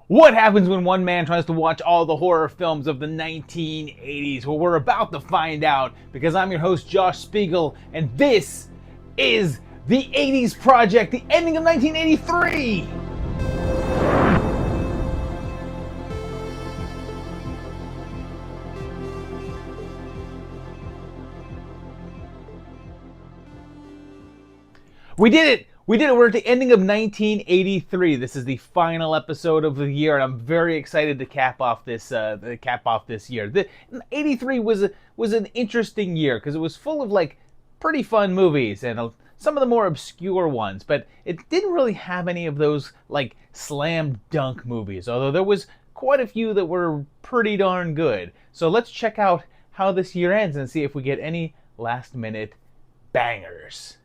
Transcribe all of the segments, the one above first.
What happens when one man tries to watch all the horror films of the 1980s? Well, we're about to find out because I'm your host, Josh Spiegel, and this is the 80s Project, the ending of 1983! We did it! We did it! We're at the ending of 1983. This is the final episode of the year, and I'm very excited to cap off this year. The 83 was an interesting year because it was full of pretty fun movies and some of the more obscure ones, but it didn't really have any of those slam dunk movies. Although there was quite a few that were pretty darn good. So let's check out how this year ends and see if we get any last minute bangers.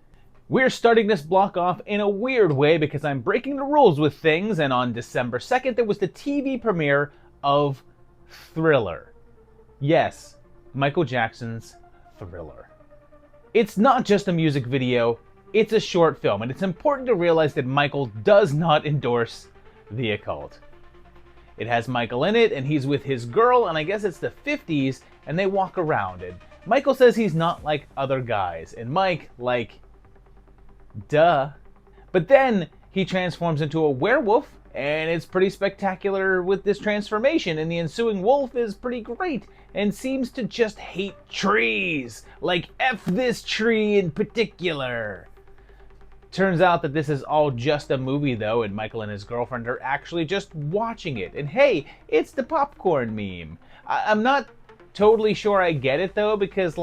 We're starting this block off in a weird way because I'm breaking the rules with things, and on December 2nd there was the TV premiere of Thriller. Yes, Michael Jackson's Thriller. It's not just a music video, it's a short film, and it's important to realize that Michael does not endorse the occult. It has Michael in it, and he's with his girl, and I guess it's the 50s, and they walk around, and Michael says he's not like other guys, and Mike, duh. But then he transforms into a werewolf, and it's pretty spectacular with this transformation, and the ensuing wolf is pretty great and seems to just hate trees. F this tree in particular. Turns out that this is all just a movie though, and Michael and his girlfriend are actually just watching it. And hey, it's the popcorn meme. I'm not totally sure I get it though, because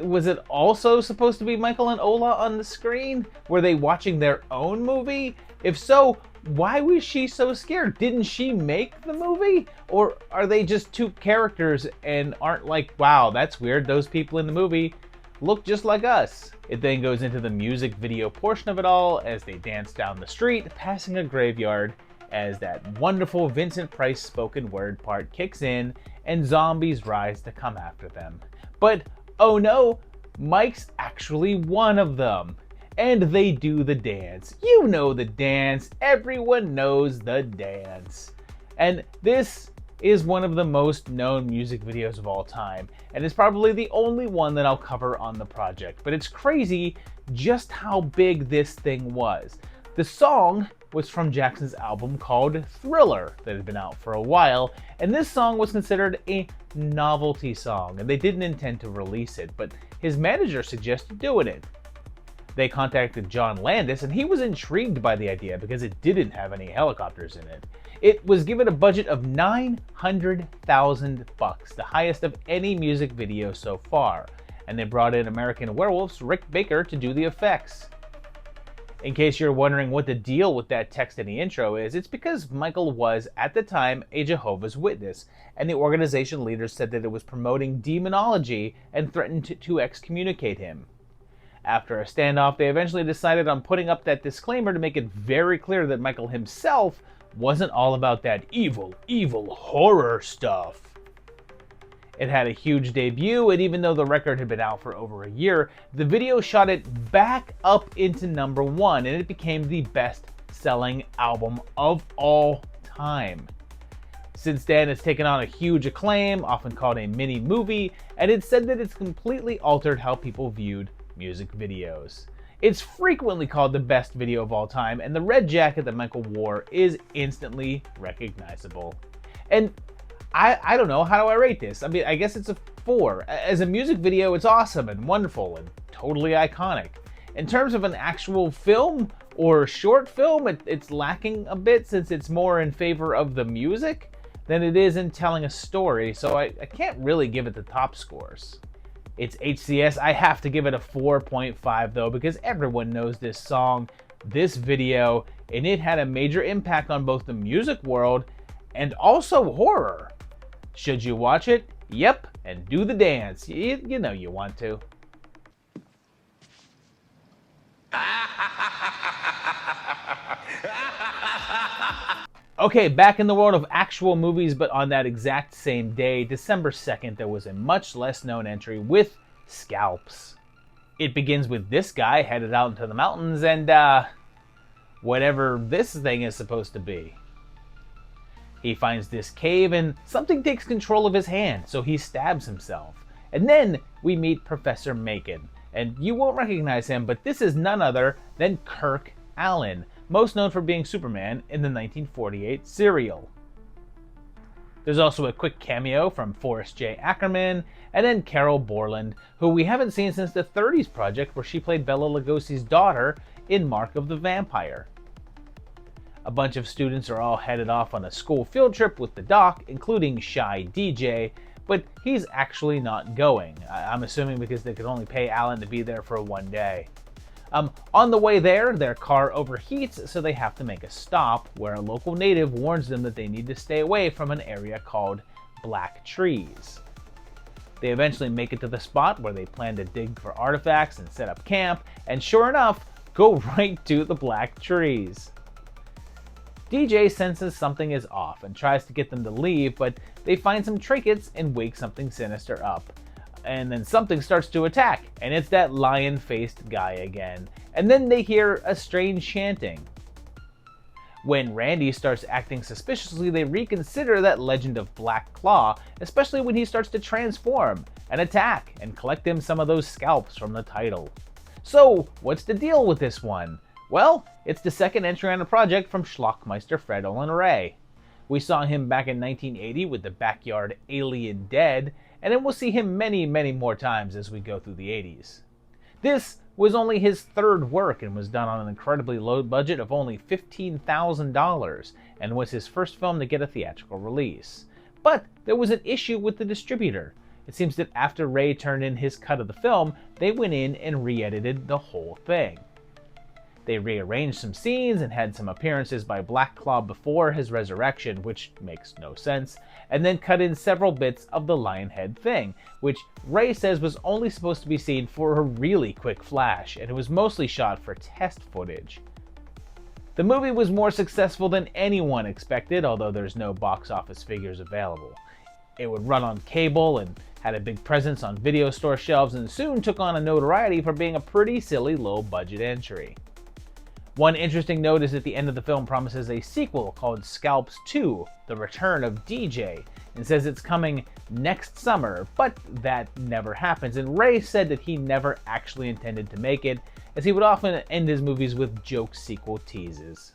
was it also supposed to be Michael and Ola on the screen? Were they watching their own movie? If so, why was she so scared? Didn't she make the movie? Or are they just two characters and aren't wow, that's weird, those people in the movie look just like us? It then goes into the music video portion of it all as they dance down the street, passing a graveyard, as that wonderful Vincent Price spoken word part kicks in and zombies rise to come after them. But oh no, Mike's actually one of them. And they do the dance. You know the dance. Everyone knows the dance. And this is one of the most known music videos of all time. And it's probably the only one that I'll cover on the project. But it's crazy just how big this thing was. The song was from Jackson's album called Thriller that had been out for a while, and this song was considered a novelty song, and they didn't intend to release it, but his manager suggested doing it. They contacted John Landis, and he was intrigued by the idea because it didn't have any helicopters in it. It was given a budget of $900,000, the highest of any music video so far, and they brought in American Werewolf's Rick Baker to do the effects. In case you're wondering what the deal with that text in the intro is, it's because Michael was, at the time, a Jehovah's Witness, and the organization leaders said that it was promoting demonology and threatened to excommunicate him. After a standoff, they eventually decided on putting up that disclaimer to make it very clear that Michael himself wasn't all about that evil, evil horror stuff. It had a huge debut, and even though the record had been out for over a year, the video shot it back up into number one, and it became the best-selling album of all time. Since then, it's taken on a huge acclaim, often called a mini-movie, and it's said that it's completely altered how people viewed music videos. It's frequently called the best video of all time, and the red jacket that Michael wore is instantly recognizable. And I don't know, how do I rate this? I mean, I guess it's a 4. As a music video, it's awesome and wonderful and totally iconic. In terms of an actual film or short film, it's lacking a bit since it's more in favor of the music than it is in telling a story, so I can't really give it the top scores. It's HCS, I have to give it a 4.5 though, because everyone knows this song, this video, and it had a major impact on both the music world and also horror. Should you watch it? Yep, and do the dance. You know you want to. Okay, back in the world of actual movies, but on that exact same day, December 2nd, there was a much less known entry with Scalps. It begins with this guy headed out into the mountains and, whatever this thing is supposed to be. He finds this cave and something takes control of his hand, so he stabs himself. And then we meet Professor Macon, and you won't recognize him, but this is none other than Kirk Allen, most known for being Superman in the 1948 serial. There's also a quick cameo from Forrest J. Ackerman, and then Carol Borland, who we haven't seen since the 30s project where she played Bela Lugosi's daughter in Mark of the Vampire. A bunch of students are all headed off on a school field trip with the doc, including Shy DJ, but he's actually not going. I'm assuming because they could only pay Alan to be there for one day. On the way there, their car overheats, so they have to make a stop, where a local native warns them that they need to stay away from an area called Black Trees. They eventually make it to the spot where they plan to dig for artifacts and set up camp, and sure enough, go right to the Black Trees. DJ senses something is off and tries to get them to leave, but they find some trinkets and wake something sinister up. And then something starts to attack, and it's that lion-faced guy again. And then they hear a strange chanting. When Randy starts acting suspiciously, they reconsider that legend of Black Claw, especially when he starts to transform and attack and collect him some of those scalps from the title. So, what's the deal with this one? Well, it's the second entry on the project from Schlockmeister Fred Olen Ray. We saw him back in 1980 with the Backyard Alien Dead, and then we'll see him many, many more times as we go through the 80s. This was only his third work and was done on an incredibly low budget of only $15,000, and was his first film to get a theatrical release. But there was an issue with the distributor. It seems that after Ray turned in his cut of the film, they went in and re-edited the whole thing. They rearranged some scenes and had some appearances by Black Claw before his resurrection, which makes no sense, and then cut in several bits of the Lionhead thing, which Ray says was only supposed to be seen for a really quick flash, and it was mostly shot for test footage. The movie was more successful than anyone expected, although there's no box office figures available. It would run on cable and had a big presence on video store shelves, and soon took on a notoriety for being a pretty silly low-budget entry. One interesting note is that the end of the film promises a sequel called Scalps 2, The Return of DJ, and says it's coming next summer, but that never happens, and Ray said that he never actually intended to make it, as he would often end his movies with joke sequel teases.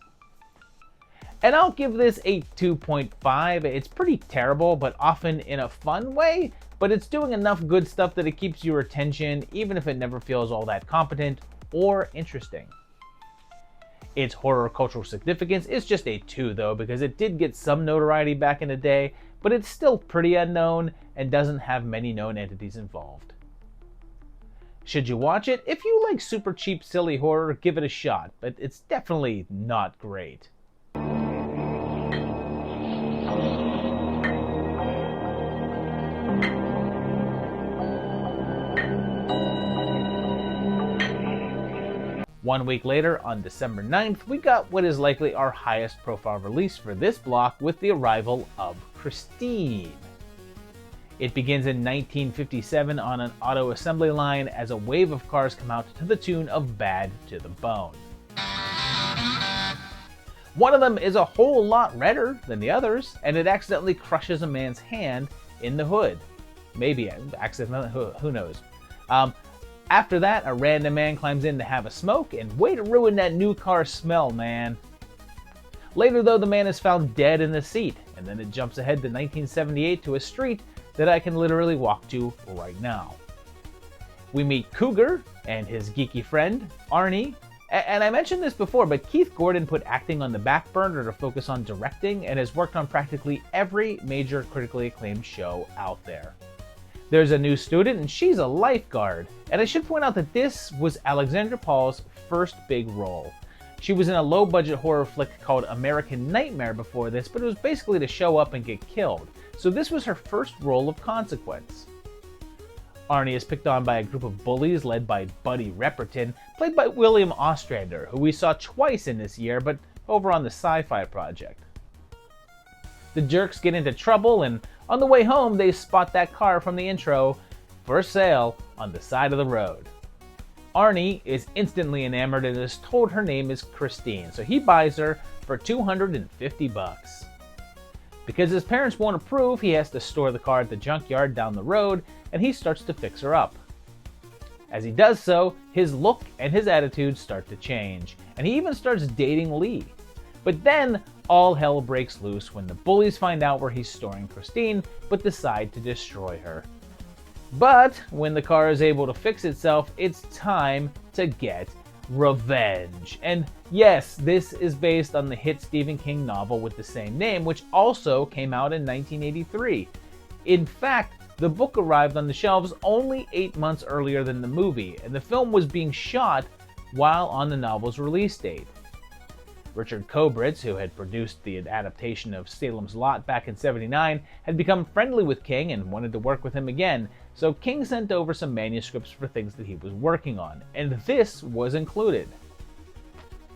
And I'll give this a 2.5. It's pretty terrible, but often in a fun way, but it's doing enough good stuff that it keeps your attention, even if it never feels all that competent or interesting. Its horror cultural significance is just a 2 though, because it did get some notoriety back in the day, but it's still pretty unknown and doesn't have many known entities involved. Should you watch it? If you like super cheap silly horror, give it a shot, but it's definitely not great. One week later, on December 9th, we got what is likely our highest profile release for this block with the arrival of Christine. It begins in 1957 on an auto assembly line as a wave of cars come out to the tune of Bad to the Bone. One of them is a whole lot redder than the others, and it accidentally crushes a man's hand in the hood. Maybe accidentally, who knows. After that, a random man climbs in to have a smoke, and way to ruin that new car smell, man. Later though, the man is found dead in the seat, and then it jumps ahead to 1978 to a street that I can literally walk to right now. We meet Cougar and his geeky friend, Arnie, and I mentioned this before, but Keith Gordon put acting on the back burner to focus on directing and has worked on practically every major critically acclaimed show out there. There's a new student, and she's a lifeguard. And I should point out that this was Alexandra Paul's first big role. She was in a low-budget horror flick called American Nightmare before this, but it was basically to show up and get killed. So this was her first role of consequence. Arnie is picked on by a group of bullies led by Buddy Repperton, played by William Ostrander, who we saw twice in this year, but over on the Sci-Fi Project. The jerks get into trouble, and on the way home, they spot that car from the intro for sale on the side of the road. Arnie is instantly enamored and is told her name is Christine, so he buys her for $250. Because his parents won't approve, he has to store the car at the junkyard down the road, and he starts to fix her up. As he does so, his look and his attitude start to change, and he even starts dating Lee. But then, all hell breaks loose when the bullies find out where he's storing Christine, but decide to destroy her. But when the car is able to fix itself, it's time to get revenge. And yes, this is based on the hit Stephen King novel with the same name, which also came out in 1983. In fact, the book arrived on the shelves only 8 months earlier than the movie, and the film was being shot while on the novel's release date. Richard Kobritz, who had produced the adaptation of Salem's Lot back in '79, had become friendly with King and wanted to work with him again, so King sent over some manuscripts for things that he was working on, and this was included.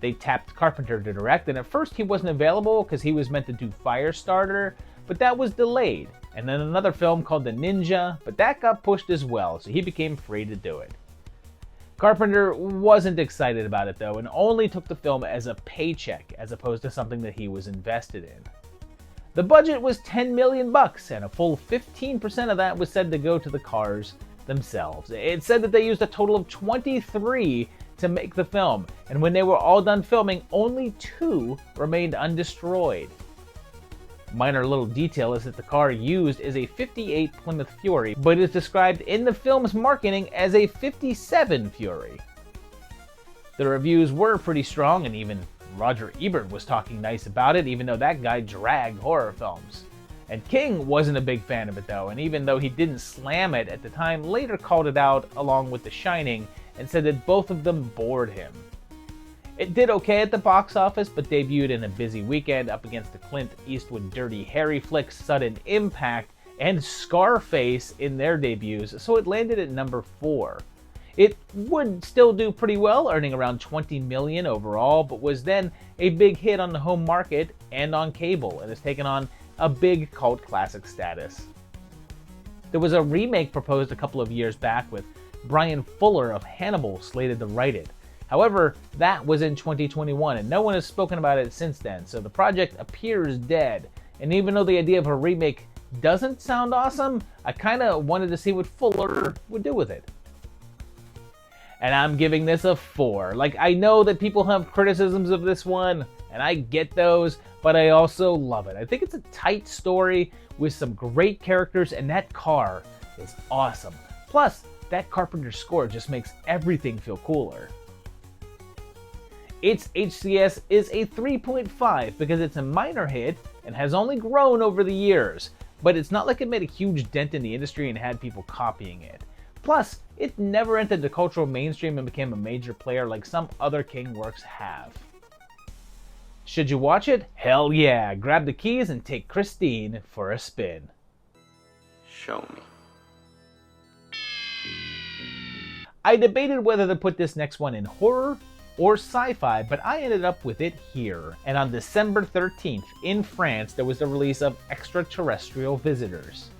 They tapped Carpenter to direct, and at first he wasn't available because he was meant to do Firestarter, but that was delayed, and then another film called The Ninja, but that got pushed as well, so he became free to do it. Carpenter wasn't excited about it though, and only took the film as a paycheck as opposed to something that he was invested in. The budget was $10 million, and a full 15% of that was said to go to the cars themselves. It said that they used a total of 23 to make the film, and when they were all done filming, only 2 remained undestroyed. Minor little detail is that the car used is a 58 Plymouth Fury, but is described in the film's marketing as a 57 Fury. The reviews were pretty strong, and even Roger Ebert was talking nice about it, even though that guy dragged horror films. And King wasn't a big fan of it though, and even though he didn't slam it at the time, later called it out along with The Shining and said that both of them bored him. It did okay at the box office, but debuted in a busy weekend up against the Clint Eastwood Dirty Harry flicks Sudden Impact and Scarface in their debuts, so it landed at number 4. It would still do pretty well, earning around $20 million overall, but was then a big hit on the home market and on cable, and has taken on a big cult classic status. There was a remake proposed a couple of years back with Brian Fuller of Hannibal slated to write it. However, that was in 2021, and no one has spoken about it since then, so the project appears dead. And even though the idea of a remake doesn't sound awesome, I kinda wanted to see what Fuller would do with it. And I'm giving this a 4. Like, I know that people have criticisms of this one, and I get those, but I also love it. I think it's a tight story with some great characters, and that car is awesome. Plus, that Carpenter score just makes everything feel cooler. Its HCS is a 3.5 because it's a minor hit and has only grown over the years, but it's not like it made a huge dent in the industry and had people copying it. Plus, it never entered the cultural mainstream and became a major player like some other King works have. Should you watch it? Hell yeah! Grab the keys and take Christine for a spin. Show me. I debated whether to put this next one in horror or sci-fi, but I ended up with it here. And on December 13th, in France, there was the release of Extraterrestrial Visitors.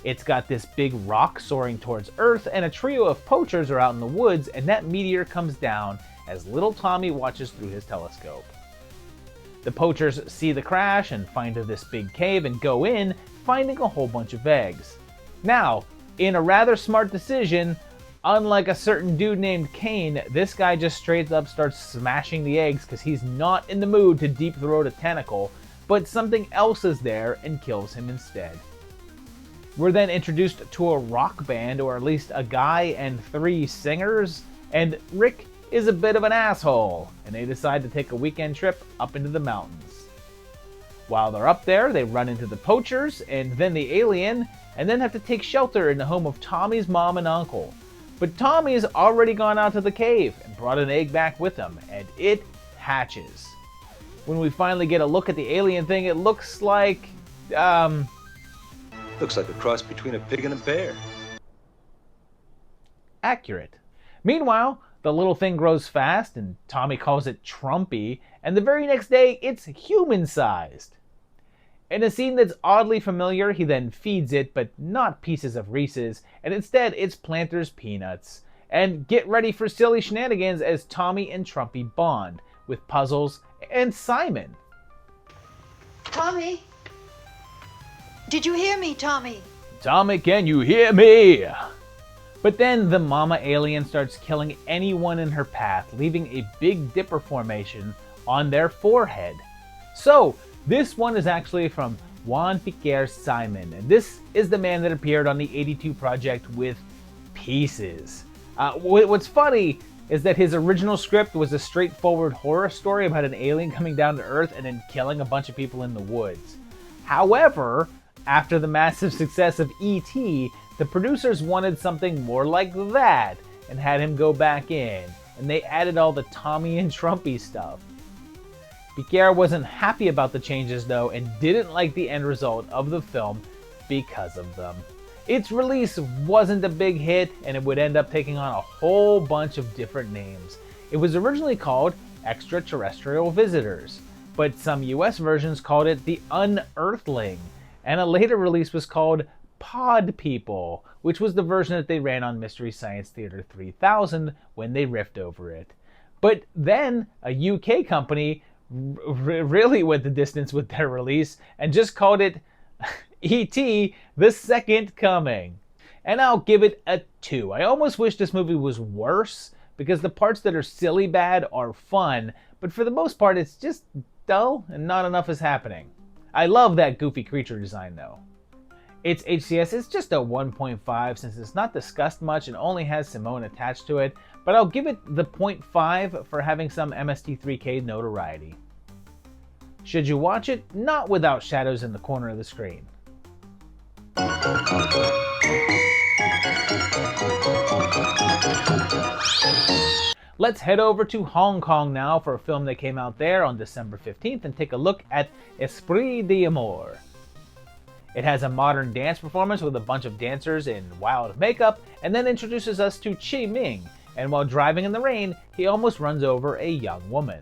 It's got this big rock soaring towards Earth, and a trio of poachers are out in the woods, and that meteor comes down as little Tommy watches through his telescope. The poachers see the crash and find this big cave and go in, finding a whole bunch of eggs. Now, in a rather smart decision, unlike a certain dude named Kane, this guy just straight up starts smashing the eggs because he's not in the mood to deep throat a tentacle, but something else is there and kills him instead. We're then introduced to a rock band, or at least a guy and 3 singers, and Rick is a bit of an asshole, and they decide to take a weekend trip up into the mountains. While they're up there, they run into the poachers, and then the alien, and then have to take shelter in the home of Tommy's mom and uncle. But Tommy's already gone out to the cave and brought an egg back with him, and it hatches. When we finally get a look at the alien thing, it looks like, Looks like a cross between a pig and a bear. accurate. Meanwhile, the little thing grows fast, and Tommy calls it Trumpy, and the very next day, it's human-sized. In a scene that's oddly familiar, he then feeds it, but not pieces of Reese's, and instead it's Planters peanuts. And get ready for silly shenanigans as Tommy and Trumpy bond, with puzzles and Simon. Tommy, Did you hear me, Tommy? Tommy, can you hear me? But then the mama alien starts killing anyone in her path, leaving a Big Dipper formation on their forehead. So, this one is actually from Juan Piquer Simon, and this is the man that appeared on the 82 Project with Pieces. What's funny is that his original script was a straightforward horror story about an alien coming down to Earth and then killing a bunch of people in the woods. However, after the massive success of E.T., the producers wanted something more like that and had him go back in, and they added all the Tommy and Trumpy stuff. Piquer wasn't happy about the changes though and didn't like the end result of the film because of them. Its release wasn't a big hit and it would end up taking on a whole bunch of different names. It was originally called Extraterrestrial Visitors, but some US versions called it The Unearthling, and a later release was called Pod People, which was the version that they ran on Mystery Science Theater 3000 when they riffed over it. But then a UK company really went the distance with their release and just called it E.T. The Second Coming. And I'll give it a 2. I almost wish this movie was worse because the parts that are silly bad are fun, but for the most part it's just dull and not enough is happening. I love that goofy creature design though. Its HCS is just a 1.5 since it's not discussed much and only has Simone attached to it, but I'll give it the 0.5 for having some MST3K notoriety. Should you watch it? Not without shadows in the corner of the screen. Let's head over to Hong Kong now for a film that came out there on December 15th and take a look at Esprit D'Amour. It has a modern dance performance with a bunch of dancers in wild makeup, and then introduces us to Chi Ming, and while driving in the rain, he almost runs over a young woman.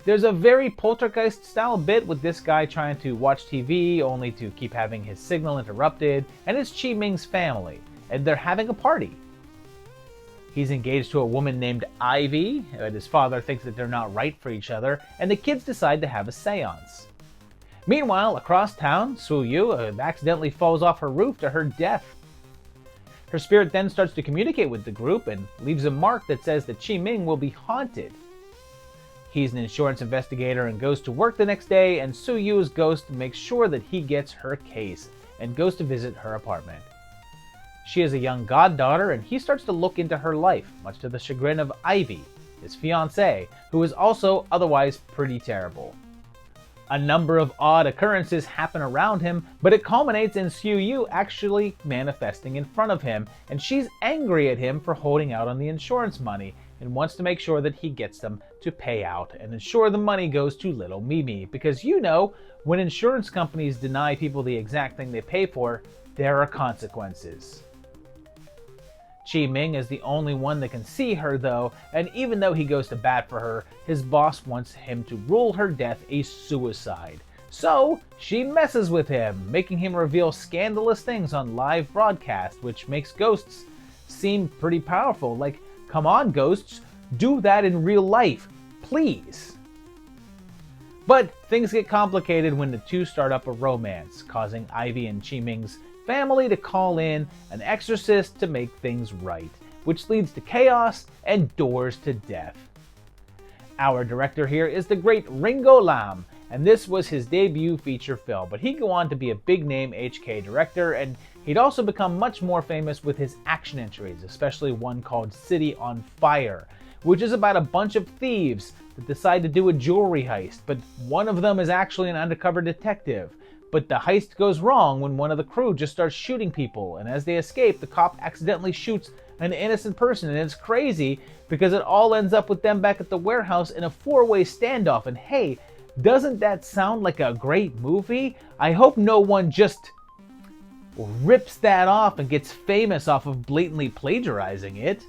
There's a very Poltergeist-style bit with this guy trying to watch TV only to keep having his signal interrupted, and it's Chi Ming's family, and they're having a party. He's engaged to a woman named Ivy, and his father thinks that they're not right for each other, and the kids decide to have a seance. Meanwhile, across town, Su Yu accidentally falls off her roof to her death. Her spirit then starts to communicate with the group and leaves a mark that says that Chi Ming will be haunted. He's an insurance investigator and goes to work the next day, and Su Yu's ghost makes sure that he gets her case and goes to visit her apartment. She is a young goddaughter, and he starts to look into her life, much to the chagrin of Ivy, his fiancée, who is also otherwise pretty terrible. A number of odd occurrences happen around him, but it culminates in Su Yu actually manifesting in front of him, and she's angry at him for holding out on the insurance money and wants to make sure that he gets them to pay out and ensure the money goes to little Mimi, because you know, when insurance companies deny people the exact thing they pay for, there are consequences. Chi Ming is the only one that can see her though, and even though he goes to bat for her, his boss wants him to rule her death a suicide. So, she messes with him, making him reveal scandalous things on live broadcast, which makes ghosts seem pretty powerful. Like, come on ghosts, do that in real life, please. But things get complicated when the two start up a romance, causing Ivy and Chi Ming's family to call in an exorcist to make things right, which leads to chaos and doors to death. Our director here is the great Ringo Lam, and this was his debut feature film, but he'd go on to be a big name HK director, and he'd also become much more famous with his action entries, especially one called City on Fire, which is about a bunch of thieves that decide to do a jewelry heist, but one of them is actually an undercover detective. But the heist goes wrong when one of the crew just starts shooting people, and as they escape, the cop accidentally shoots an innocent person, and it's crazy because it all ends up with them back at the warehouse in a four-way standoff, and hey, doesn't that sound like a great movie? I hope no one just rips that off and gets famous off of blatantly plagiarizing it.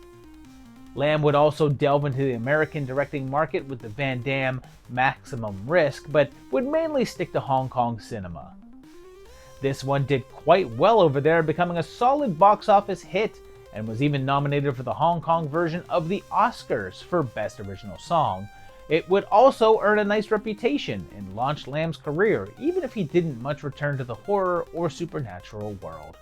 Lam would also delve into the American directing market with the Van Damme Maximum Risk, but would mainly stick to Hong Kong cinema. This one did quite well over there, becoming a solid box office hit, and was even nominated for the Hong Kong version of the Oscars for Best Original Song. It would also earn a nice reputation and launch Lamb's career, even if he didn't much return to the horror or supernatural world.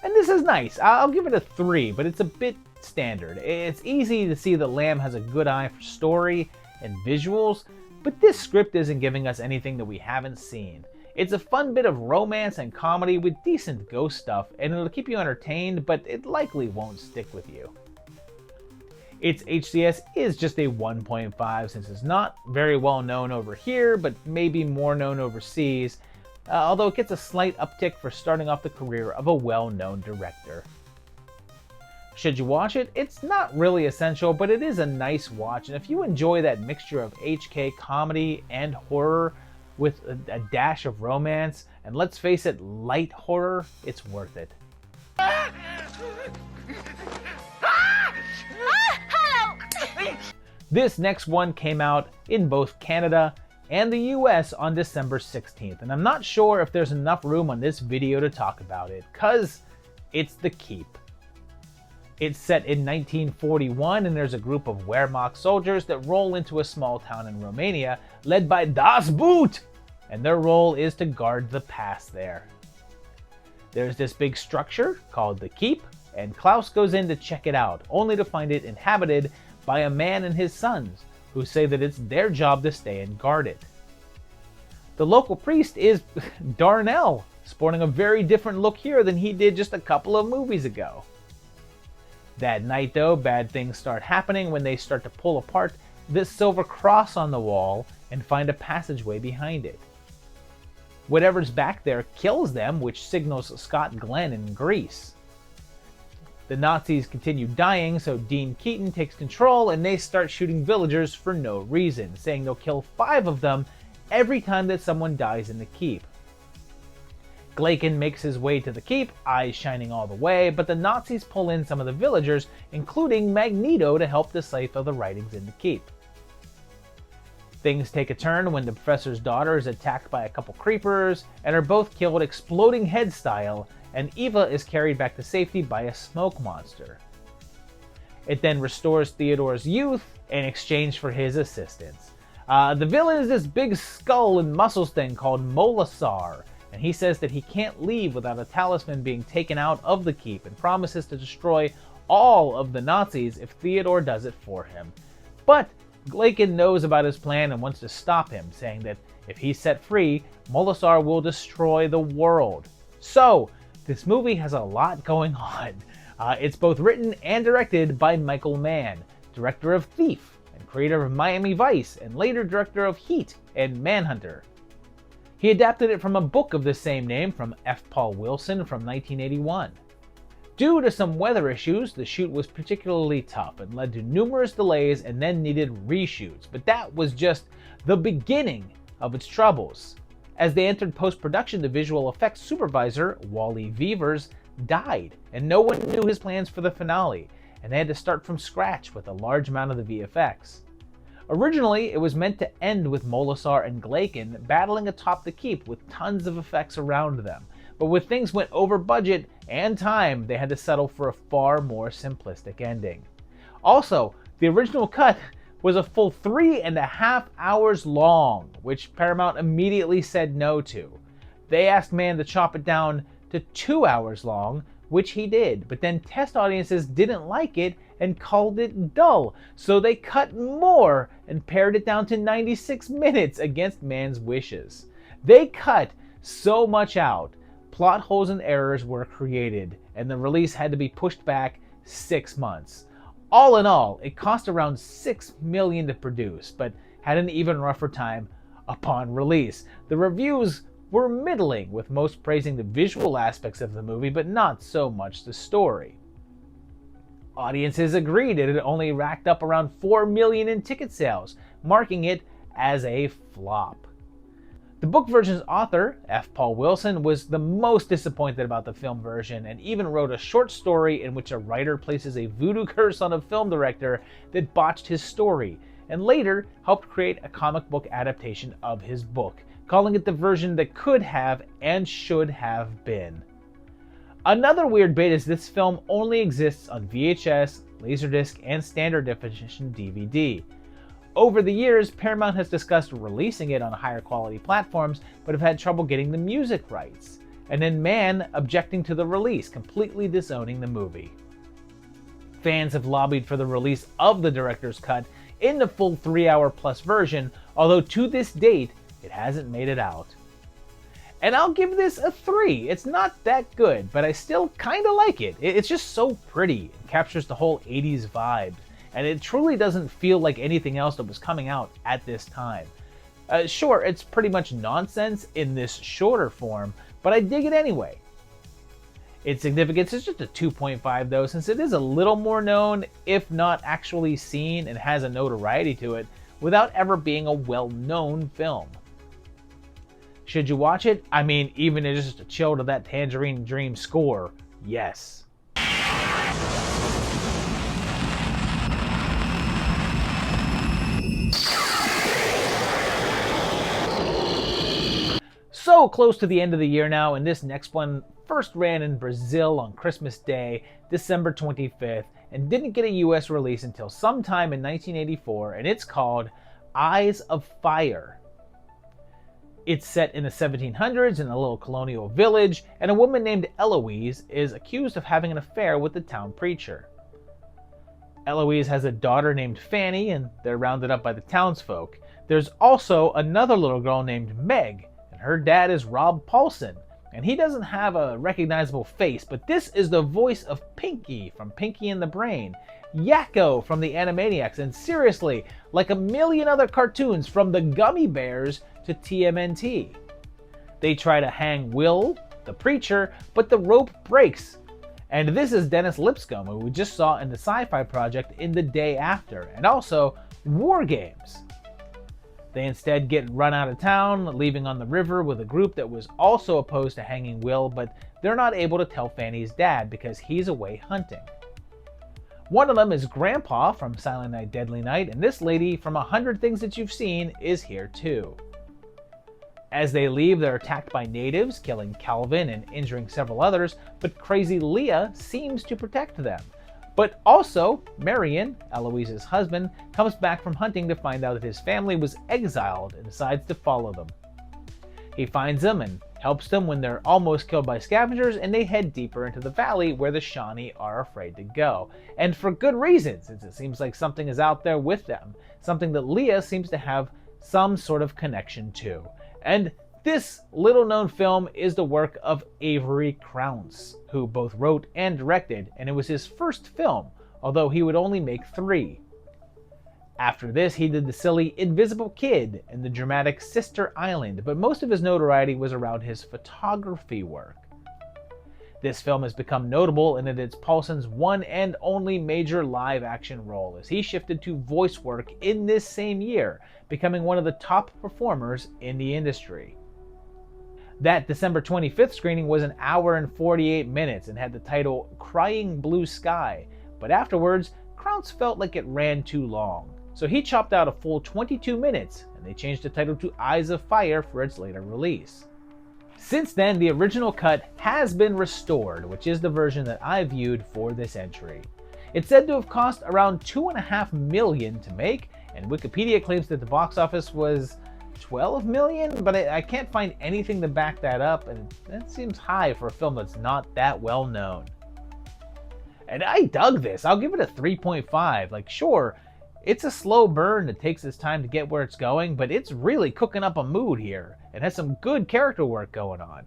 And this is nice. I'll give it a 3, but it's a bit standard. It's easy to see that Lamb has a good eye for story and visuals, but this script isn't giving us anything that we haven't seen. It's a fun bit of romance and comedy with decent ghost stuff, and it'll keep you entertained, but it likely won't stick with you. Its HCS is just a 1.5 since it's not very well known over here, but maybe more known overseas, although it gets a slight uptick for starting off the career of a well-known director. Should you watch it? It's not really essential, but it is a nice watch, and if you enjoy that mixture of HK comedy and horror with a dash of romance, and let's face it, light horror, it's worth it. This next one came out in both Canada and the US on December 16th, and I'm not sure if there's enough room on this video to talk about it, cause it's The Keep. It's set in 1941, and there's a group of Wehrmacht soldiers that roll into a small town in Romania, led by Das Boot, and their role is to guard the pass there. There's this big structure called The Keep, and Klaus goes in to check it out, only to find it inhabited by a man and his sons, who say that it's their job to stay and guard it. The local priest is Darnell, sporting a very different look here than he did just a couple of movies ago. That night though, bad things start happening when they start to pull apart this silver cross on the wall and find a passageway behind it. Whatever's back there kills them, which signals Scott Glenn in Greece. The Nazis continue dying, so Dean Keaton takes control and they start shooting villagers for no reason, saying they'll kill 5 of them every time that someone dies in the keep. Glaken makes his way to the keep, eyes shining all the way, but the Nazis pull in some of the villagers, including Magneto, to help decipher the writings in the keep. Things take a turn when the professor's daughter is attacked by a couple creepers and are both killed exploding head style, and Eva is carried back to safety by a smoke monster. It then restores Theodore's youth in exchange for his assistance. The villain is this big skull and muscles thing called Molasar, and he says that he can't leave without a talisman being taken out of the keep, and promises to destroy all of the Nazis if Theodore does it for him. But Glaken knows about his plan and wants to stop him, saying that if he's set free, Molasar will destroy the world. So, this movie has a lot going on. It's both written and directed by Michael Mann, director of Thief, and creator of Miami Vice, and later director of Heat and Manhunter. He adapted it from a book of the same name from F. Paul Wilson from 1981. Due to some weather issues, the shoot was particularly tough and led to numerous delays and then needed reshoots, but that was just the beginning of its troubles. As they entered post-production, the visual effects supervisor, Wally Vevers, died, and no one knew his plans for the finale, and they had to start from scratch with a large amount of the VFX. Originally, it was meant to end with Molasar and Glaken battling atop the keep with tons of effects around them, but when things went over budget and time, they had to settle for a far more simplistic ending. Also, the original cut was a full 3.5 hours long, which Paramount immediately said no to. They asked Mann to chop it down to 2 hours long, which he did, but then test audiences didn't like it and called it dull, so they cut more and pared it down to 96 minutes against Mann's wishes. They cut so much out, plot holes and errors were created, and the release had to be pushed back 6 months. All in all, it cost around $6 million to produce, but had an even rougher time upon release. The reviews were middling, with most praising the visual aspects of the movie, but not so much the story. Audiences agreed that it only racked up around $4 million in ticket sales, marking it as a flop. The book version's author, F. Paul Wilson, was the most disappointed about the film version and even wrote a short story in which a writer places a voodoo curse on a film director that botched his story, and later helped create a comic book adaptation of his book, calling it the version that could have and should have been. Another weird bit is this film only exists on VHS, Laserdisc, and standard definition DVD. Over the years, Paramount has discussed releasing it on higher quality platforms, but have had trouble getting the music rights. And then Mann objecting to the release, completely disowning the movie. Fans have lobbied for the release of the director's cut in the full 3-hour plus version, although to this date, it hasn't made it out. And I'll give this a 3. It's not that good, but I still kinda like it. It's just so pretty. It captures the whole 80s vibe, and it truly doesn't feel like anything else that was coming out at this time. Sure, it's pretty much nonsense in this shorter form, but I dig it anyway. Its significance is just a 2.5 though, since it is a little more known, if not actually seen, and has a notoriety to it, without ever being a well-known film. Should you watch it? I mean, even just to chill to that Tangerine Dream score, yes. So close to the end of the year now, and this next one first ran in Brazil on Christmas Day, December 25th, and didn't get a US release until sometime in 1984, and it's called Eyes of Fire. It's set in the 1700s in a little colonial village, and a woman named Eloise is accused of having an affair with the town preacher. Eloise has a daughter named Fanny, and they're rounded up by the townsfolk. There's also another little girl named Meg, and her dad is Rob Paulson, and he doesn't have a recognizable face, but this is the voice of Pinky from Pinky and the Brain, Yakko from the Animaniacs, and seriously, like a million other cartoons from the Gummy Bears to TMNT. They try to hang Will, the preacher, but the rope breaks. And this is Dennis Lipscomb, who we just saw in the Sci-Fi Project in The Day After, and also War Games. They instead get run out of town, leaving on the river with a group that was also opposed to hanging Will, but they're not able to tell Fanny's dad because he's away hunting. One of them is Grandpa from Silent Night, Deadly Night, and this lady from 100 Things That You've Seen is here too. As they leave, they're attacked by natives, killing Calvin and injuring several others, but crazy Leah seems to protect them. But also, Marion, Eloise's husband, comes back from hunting to find out that his family was exiled and decides to follow them. He finds them and helps them when they're almost killed by scavengers, and they head deeper into the valley where the Shawnee are afraid to go. And for good reason, since it seems like something is out there with them, something that Leah seems to have some sort of connection to. And this little-known film is the work of Avery Crounse, who both wrote and directed, and it was his first film, although he would only make 3. After this, he did the silly Invisible Kid and the dramatic Sister Island, but most of his notoriety was around his photography work. This film has become notable in that it's Paulson's one and only major live-action role, as he shifted to voice work in this same year, becoming one of the top performers in the industry. That December 25th screening was an hour and 48 minutes and had the title Crying Blue Sky, but afterwards, Crounse felt like it ran too long. So he chopped out a full 22 minutes, and they changed the title to Eyes of Fire for its later release. Since then, the original cut has been restored, which is the version that I viewed for this entry. It's said to have cost around $2.5 million to make, and Wikipedia claims that the box office was $12 million, but I can't find anything to back that up, and that seems high for a film that's not that well known. And I dug this. I'll give it a 3.5. Like, sure, it's a slow burn that takes its time to get where it's going, but it's really cooking up a mood here. It has some good character work going on.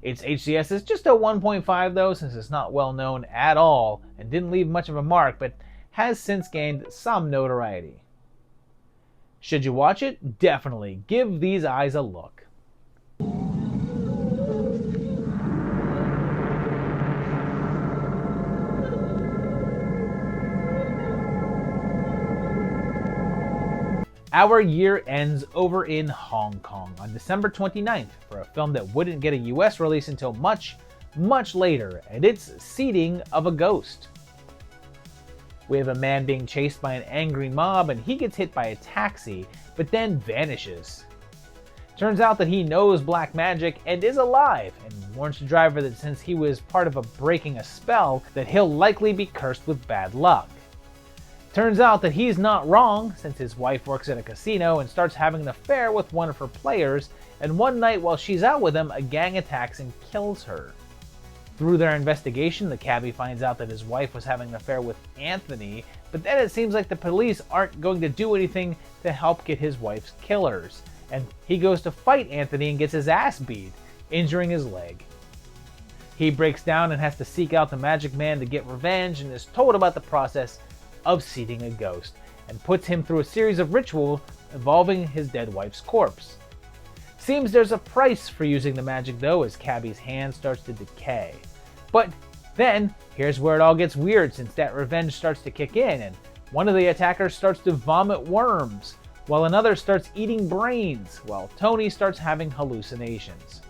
Its HCS is just a 1.5 though, since it's not well known at all and didn't leave much of a mark, but has since gained some notoriety. Should you watch it? Definitely give These Eyes a look. Our year ends over in Hong Kong on December 29th for a film that wouldn't get a US release until much, much later, and it's Seeding of a Ghost. We have a man being chased by an angry mob, and he gets hit by a taxi, but then vanishes. Turns out that he knows black magic and is alive, and warns the driver that since he was part of breaking a spell, that he'll likely be cursed with bad luck. Turns out that he's not wrong, since his wife works at a casino and starts having an affair with one of her players, and one night while she's out with him, a gang attacks and kills her. Through their investigation, the cabbie finds out that his wife was having an affair with Anthony, but then it seems like the police aren't going to do anything to help get his wife's killers, and he goes to fight Anthony and gets his ass beat, injuring his leg. He breaks down and has to seek out the magic man to get revenge, and is told about the process of seeding a ghost, and puts him through a series of rituals involving his dead wife's corpse. Seems there's a price for using the magic though, as Cabbie's hand starts to decay. But then, here's where it all gets weird, since that revenge starts to kick in, and one of the attackers starts to vomit worms, while another starts eating brains, while Tony starts having hallucinations.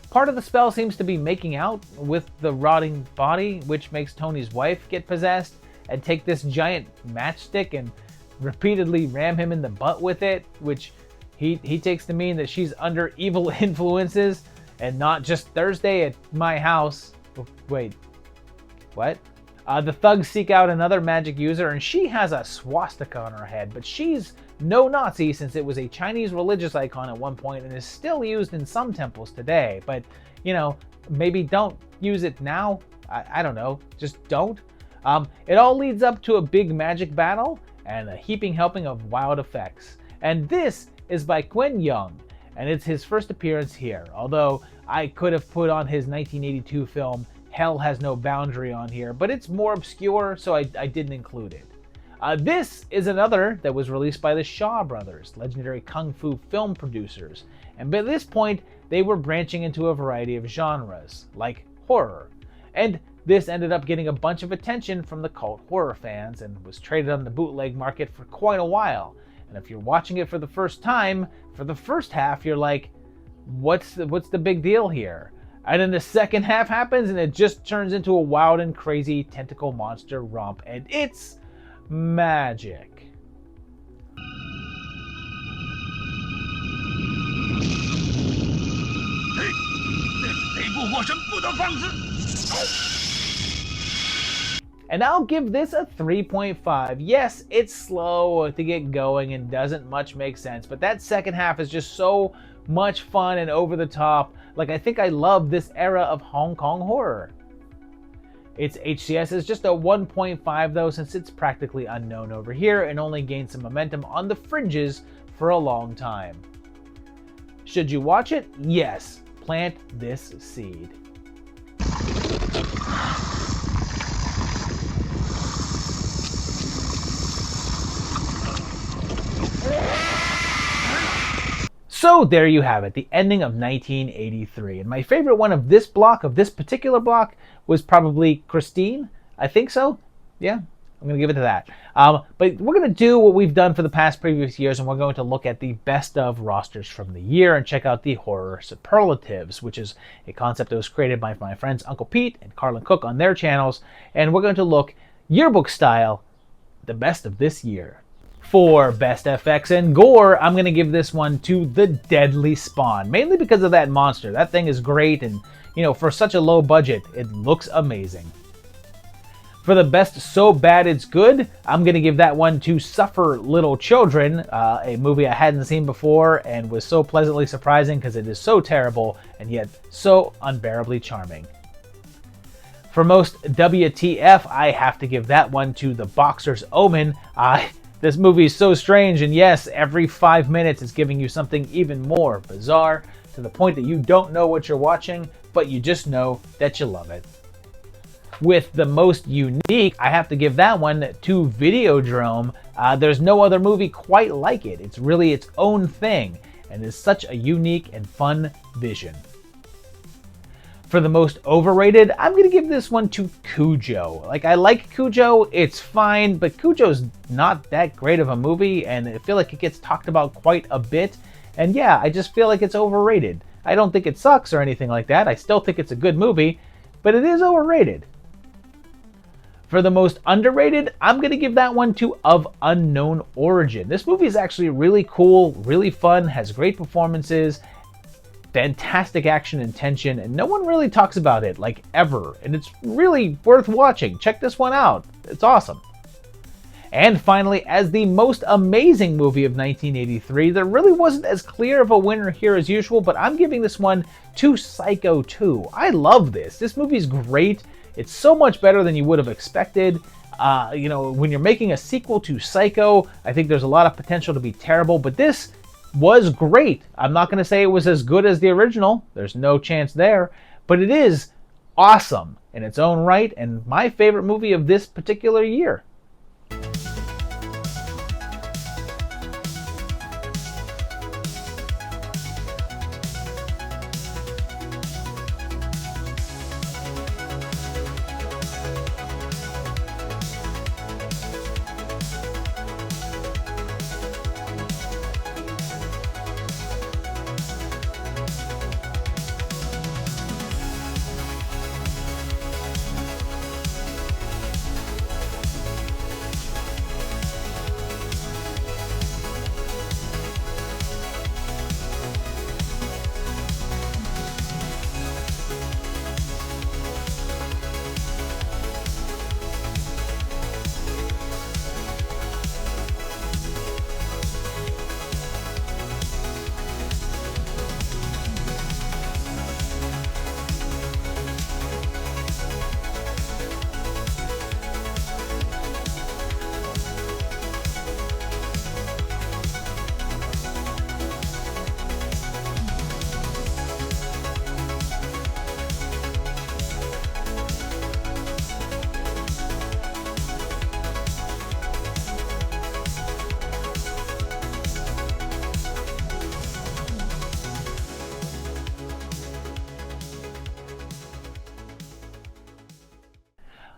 Part of the spell seems to be making out with the rotting body, which makes Tony's wife get possessed, and take this giant matchstick and repeatedly ram him in the butt with it, which he takes to mean that she's under evil influences and not just Thursday at my house. Wait, what? The thugs seek out another magic user, and she has a swastika on her head, but she's no Nazi, since it was a Chinese religious icon at one point and is still used in some temples today. But, you know, maybe don't use it now. I don't know, just don't. It all leads up to a big magic battle and a heaping helping of wild effects. And this is by Quen Young, and it's his first appearance here, although I could have put on his 1982 film Hell Has No Boundary on here, but it's more obscure, so I didn't include it. This is another that was released by the Shaw Brothers, legendary kung fu film producers, and by this point they were branching into a variety of genres, like horror, and this ended up getting a bunch of attention from the cult horror fans and was traded on the bootleg market for quite a while. And if you're watching it for the first time, for the first half you're like, what's the big deal here? And then the second half happens and it just turns into a wild and crazy tentacle monster romp, and it's magic. And I'll give this a 3.5. Yes, it's slow to get going and doesn't much make sense, but that second half is just so much fun and over the top. Like, I think I love this era of Hong Kong horror. Its HCS is just a 1.5 though, since it's practically unknown over here and only gained some momentum on the fringes for a long time. Should you watch it? Yes. Plant this seed. So there you have it, the ending of 1983. And my favorite one of this block, of this particular block, was probably Christine. I think so. Yeah, I'm going to give it to that. But we're going to do what we've done for the past previous years, and we're going to look at the best of rosters from the year and check out the horror superlatives, which is a concept that was created by my friends Uncle Pete and Carlin Cook on their channels. And we're going to look yearbook style, the best of this year. For best FX and gore, I'm going to give this one to The Deadly Spawn, mainly because of that monster. That thing is great, and, you know, for such a low budget, it looks amazing. For the best so bad it's good, I'm going to give that one to Suffer Little Children, a movie I hadn't seen before and was so pleasantly surprising because it is so terrible and yet so unbearably charming. For most WTF, I have to give that one to The Boxer's Omen. This movie is so strange, and yes, every 5 minutes it's giving you something even more bizarre, to the point that you don't know what you're watching, but you just know that you love it. With the most unique, I have to give that one to Videodrome. There's no other movie quite like it. It's really its own thing, and is such a unique and fun vision. For the most overrated, I'm going to give this one to Cujo. Like, I like Cujo, it's fine, but Cujo's not that great of a movie, and I feel like it gets talked about quite a bit. And yeah, I just feel like it's overrated. I don't think it sucks or anything like that. I still think it's a good movie, but it is overrated. For the most underrated, I'm going to give that one to Of Unknown Origin. This movie is actually really cool, really fun, has great performances, fantastic action and tension, and no one really talks about it, like, ever. And it's really worth watching. Check this one out. It's awesome. And finally, as the most amazing movie of 1983, there really wasn't as clear of a winner here as usual, but I'm giving this one to Psycho 2. I love this. This movie's great. It's so much better than you would have expected. When you're making a sequel to Psycho, I think there's a lot of potential to be terrible, but this was great. I'm not going to say it was as good as the original. There's no chance there, but it is awesome in its own right and my favorite movie of this particular year.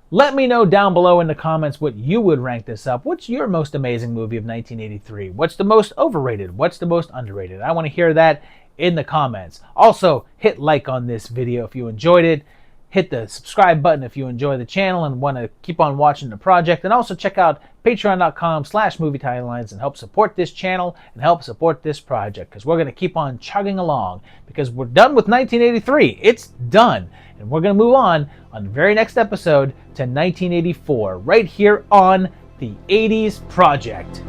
Let me know down below in the comments what you would rank this up. What's your most amazing movie of 1983? What's the most overrated? What's the most underrated? I want to hear that in the comments. Also, hit like on this video if you enjoyed it. Hit the subscribe button if you enjoy the channel and want to keep on watching the project. And also check out patreon.com/movietimelines and help support this channel and help support this project, because we're going to keep on chugging along because we're done with 1983. It's done. And we're going to move on the very next episode to 1984 right here on the 80s Project.